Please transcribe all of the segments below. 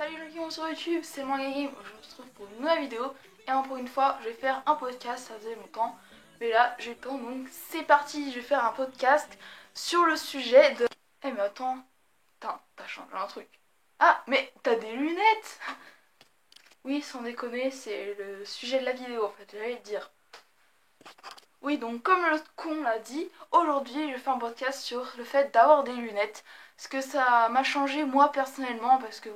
Salut les gens sur YouTube, c'est Mangagame. Je vous retrouve pour une nouvelle vidéo. Et pour une fois, je vais faire un podcast, ça faisait longtemps. Mais là, j'ai le temps, donc c'est parti. Je vais faire un podcast sur le sujet de... Eh mais attends, t'as changé un truc. Ah, mais t'as des lunettes. Oui, sans déconner, c'est le sujet de la vidéo en fait, j'allais le dire. Oui, donc comme le con l'a dit, aujourd'hui je fais un podcast sur le fait d'avoir des lunettes. Parce que ça m'a changé moi personnellement, parce que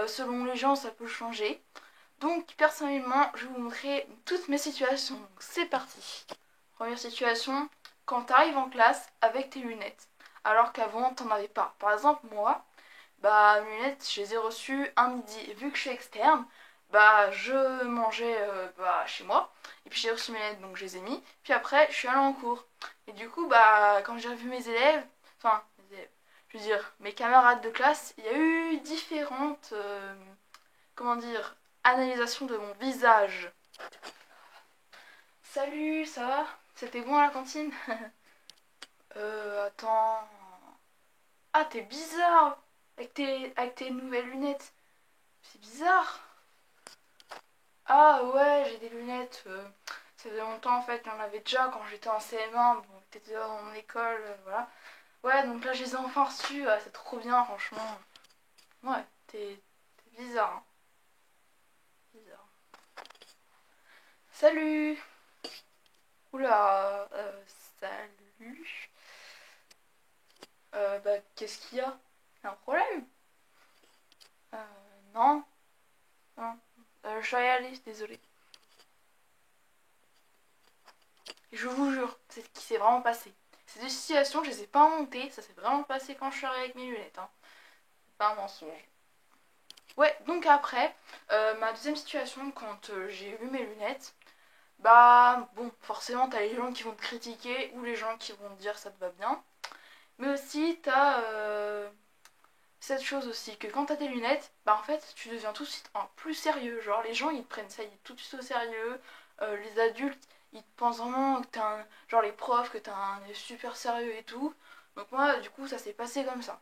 selon les gens ça peut changer. Donc personnellement je vais vous montrer toutes mes situations. Donc c'est parti. Première situation, quand tu arrives en classe avec tes lunettes, alors qu'avant t'en avais pas. Par exemple moi, mes lunettes je les ai reçues un midi. Et vu que je suis externe, je mangeais chez moi. Et puis j'ai reçu mes lunettes donc je les ai mis. Puis après je suis allée en cours. Et du coup quand j'ai revu mes élèves, je veux dire mes camarades de classe, il y a eu différentes analysations de mon visage. Salut, ça va? C'était bon à la cantine? Attends. Ah, t'es bizarre avec tes nouvelles lunettes. C'est bizarre. Ah ouais, j'ai des lunettes. Ça faisait longtemps en fait, j'en avais déjà quand j'étais en CM1, bon, t'étais dans mon école, voilà. Ouais, donc là je les ai enfin reçues, c'est trop bien franchement. Ouais, t'es bizarre, hein. Bizarre. Salut. Oula, salut. Qu'est-ce qu'il y a? Y'a un problème? Non, non. Je vais y aller, désolée. Je vous jure, c'est ce qui s'est vraiment passé. Ces deux situations, je les ai pas inventées, ça s'est vraiment passé quand je suis arrivée avec mes lunettes, hein. C'est pas un mensonge. Ouais, donc après, ma deuxième situation, quand j'ai eu mes lunettes, bon, forcément, t'as les gens qui vont te critiquer ou les gens qui vont te dire ça te va bien. Mais aussi, t'as cette chose aussi, que quand t'as tes lunettes, en fait, tu deviens tout de suite plus sérieux. Genre, les gens, ils te prennent ça tout de suite au sérieux. Les adultes, ils pensent vraiment que t'es un... Genre, les profs, que t'es un super sérieux et tout. Donc moi, du coup, ça s'est passé comme ça.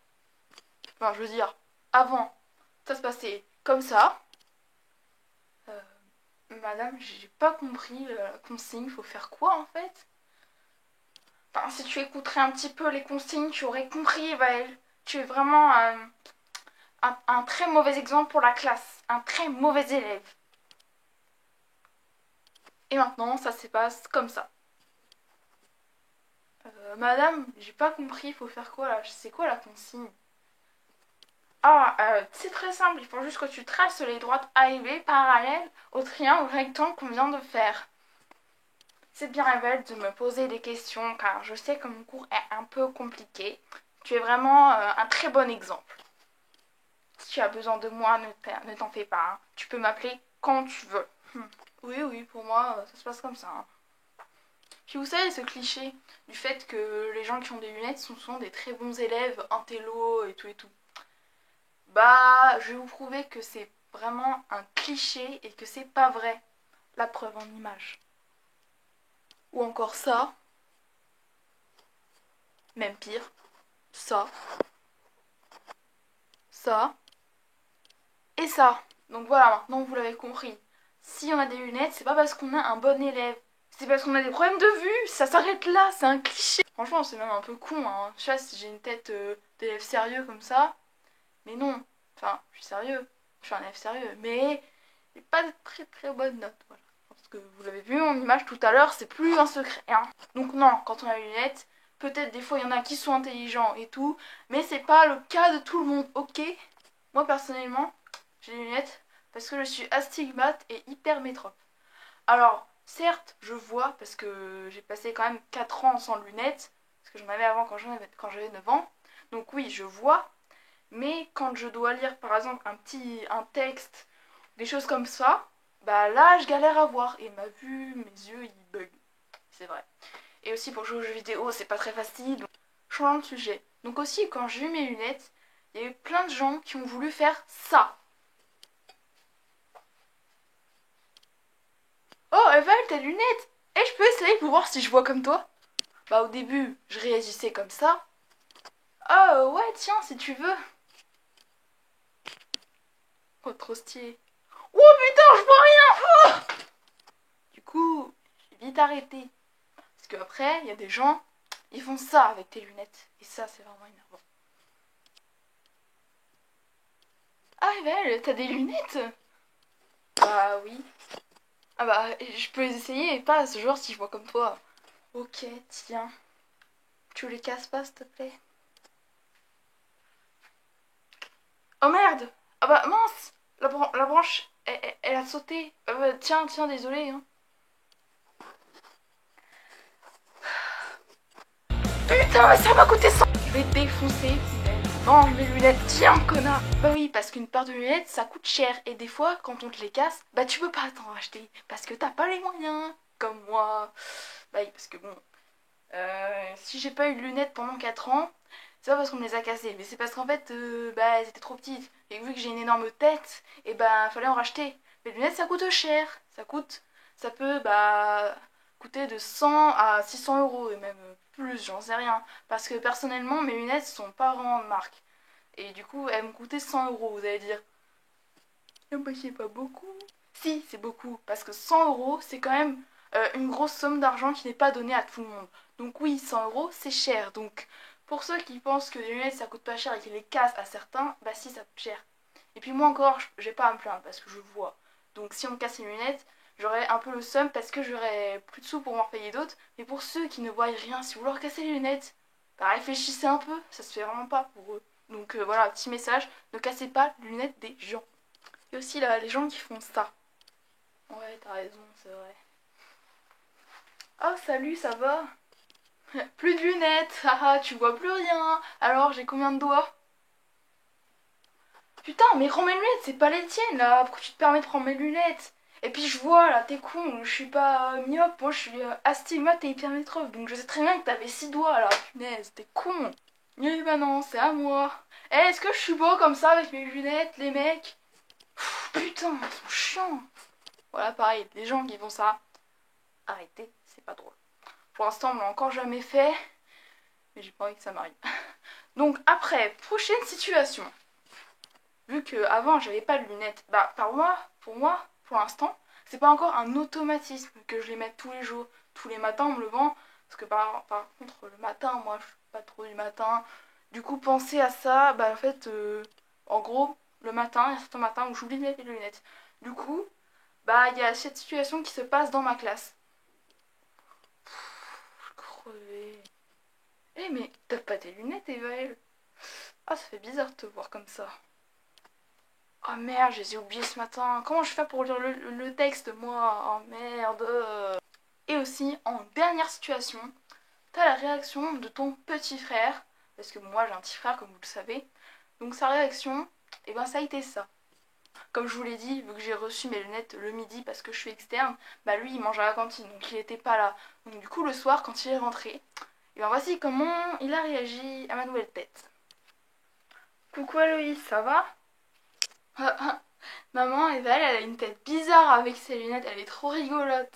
Enfin, je veux dire, avant, ça se passait comme ça. Madame, j'ai pas compris la consigne, faut faire quoi en fait? Enfin, si tu écouterais un petit peu les consignes, tu aurais compris, Vaël. Tu es vraiment un très mauvais exemple pour la classe. Un très mauvais élève. Et maintenant, ça se passe comme ça. Madame, j'ai pas compris, faut faire quoi là? C'est quoi la consigne? C'est très simple, il faut juste que tu traces les droites A et B parallèles au triangle rectangle qu'on vient de faire. C'est bien Evel de me poser des questions car je sais que mon cours est un peu compliqué. Tu es vraiment un très bon exemple. Si tu as besoin de moi, ne t'en fais pas, hein. Tu peux m'appeler quand tu veux. Oui, pour moi, ça se passe comme ça, hein. Puis vous savez, ce cliché du fait que les gens qui ont des lunettes sont souvent des très bons élèves, intello et tout et tout. Je vais vous prouver que c'est vraiment un cliché et que c'est pas vrai. La preuve en image. Ou encore ça. Même pire. Ça. Ça. Et ça. Donc voilà, maintenant vous l'avez compris. Si on a des lunettes, c'est pas parce qu'on a un bon élève. C'est parce qu'on a des problèmes de vue. Ça s'arrête là, c'est un cliché. Franchement, c'est même un peu con, hein. Je sais pas si j'ai une tête d'élève sérieux comme ça. Mais non. Enfin, je suis sérieux. Je suis un élève sérieux. Mais j'ai pas de très bonnes notes. Voilà. Parce que vous l'avez vu en image tout à l'heure, c'est plus un secret, hein. Donc non, quand on a les lunettes, peut-être des fois il y en a qui sont intelligents et tout. Mais c'est pas le cas de tout le monde, ok? Moi personnellement, j'ai des lunettes parce que je suis astigmate et hypermétrope. Alors, certes, je vois parce que j'ai passé quand même 4 ans sans lunettes, parce que j'en avais avant quand j'avais 9 ans. Donc oui, je vois, mais quand je dois lire par exemple un texte, des choses comme ça, là je galère à voir et ma vue, mes yeux ils bug. C'est vrai. Et aussi pour jouer aux jeux vidéo, c'est pas très facile. Donc... Changeons de sujet. Donc aussi quand j'ai eu mes lunettes, il y a eu plein de gens qui ont voulu faire ça. Oh, Eval, tes lunettes! Et je peux essayer pour voir si je vois comme toi? Au début, je réagissais comme ça. Oh, ouais, tiens, si tu veux. trop stylé. Oh putain, je vois rien. Oh, du coup, j'ai vite arrêté. Parce qu'après, il y a des gens, ils font ça avec tes lunettes. Et ça, c'est vraiment énervant. Ah, Evel, t'as des lunettes? Bah oui. Ah bah, je peux les essayer et pas ce genre si je vois comme toi. Ok, tiens. Tu les casses pas, s'il te plaît? Oh merde! Ah bah mince! La branche, elle a sauté. Tiens, désolé. Hein. Putain, ça m'a coûté 100. Je vais te défoncer. Non, mes lunettes, tiens, connard. Bah oui, parce qu'une paire de lunettes, ça coûte cher. Et des fois, quand on te les casse, bah tu peux pas t'en acheter. Parce que t'as pas les moyens. Comme moi. Bah oui, parce que bon... si j'ai pas eu de lunettes pendant 4 ans, c'est pas parce qu'on me les a cassées, mais c'est parce qu'en fait, bah, elles étaient trop petites. Et vu que j'ai une énorme tête, et bah, fallait en racheter. Les lunettes, ça coûte cher. Ça peut, bah, coûter de 100 à 600 euros, et même plus, j'en sais rien. Parce que personnellement, mes lunettes sont pas vraiment de marque. Et du coup, elles me coûtaient 100 euros, vous allez dire. Ah bah, c'est pas beaucoup. Si, c'est beaucoup, parce que 100 euros, c'est quand même une grosse somme d'argent qui n'est pas donnée à tout le monde. Donc oui, 100 euros, c'est cher. Donc pour ceux qui pensent que les lunettes ça coûte pas cher et qu'ils les cassent à certains, bah si, ça coûte cher. Et puis moi encore, j'ai pas à me plaindre parce que je vois. Donc si on me casse les lunettes, j'aurais un peu le seum parce que j'aurais plus de sous pour m'en payer d'autres. Mais pour ceux qui ne voient rien, si vous leur cassez les lunettes, bah réfléchissez un peu, ça se fait vraiment pas pour eux. Donc voilà, petit message, ne cassez pas les lunettes des gens. Et aussi là, les gens qui font ça. Ouais, t'as raison, c'est vrai. Oh, salut, ça va? Plus de lunettes, haha, tu vois plus rien. Alors, j'ai combien de doigts? Putain, mais rends mes lunettes, c'est pas les tiennes là. Pourquoi tu te permets de prendre mes lunettes? Et puis je vois là, t'es con, je suis pas myope, moi je suis astigmate et hypermétrope. Donc je sais très bien que t'avais 6 doigts là, punaise, t'es con. Eh bah non, c'est à moi. Eh, est-ce que je suis beau comme ça avec mes lunettes, les mecs? Putain, ils sont chiants. Voilà, pareil, les gens qui font ça, arrêtez, c'est pas drôle. Pour l'instant, on l'a encore jamais fait, mais j'ai pas envie que ça m'arrive. Donc après, prochaine situation. Vu que avant j'avais pas de lunettes, bah pour l'instant, c'est pas encore un automatisme que je les mette tous les jours, tous les matins en me levant. Parce que par contre, le matin, moi je suis pas trop du matin. Du coup, penser à ça, bah en fait, en gros, le matin, il y a certains matins où j'oublie de mettre les lunettes. Du coup, bah il y a cette situation qui se passe dans ma classe. Crevé. Eh mais t'as pas tes lunettes, Evaël? Ah, ça fait bizarre de te voir comme ça. Oh merde, je les ai oubliés ce matin. Comment je fais pour lire le texte, moi? Oh merde. Et aussi, en dernière situation, t'as la réaction de ton petit frère. Parce que moi, j'ai un petit frère, comme vous le savez. Donc sa réaction, et ben ça a été ça. Comme je vous l'ai dit, vu que j'ai reçu mes lunettes le midi parce que je suis externe, bah lui, il mange à la cantine, donc il était pas là. Donc du coup, le soir, quand il est rentré, et ben voici comment il a réagi à ma nouvelle tête. Coucou Aloïs, ça va? Maman, Eva, elle a une tête bizarre avec ses lunettes, elle est trop rigolote.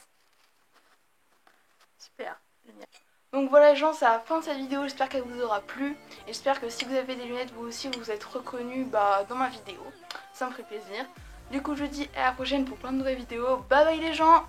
Super, génial. Donc voilà les gens, c'est la fin de cette vidéo, j'espère qu'elle vous aura plu. Et j'espère que si vous avez des lunettes, vous aussi vous êtes reconnus dans ma vidéo. Ça me ferait plaisir. Du coup je vous dis à la prochaine pour plein de nouvelles vidéos. Bye bye les gens!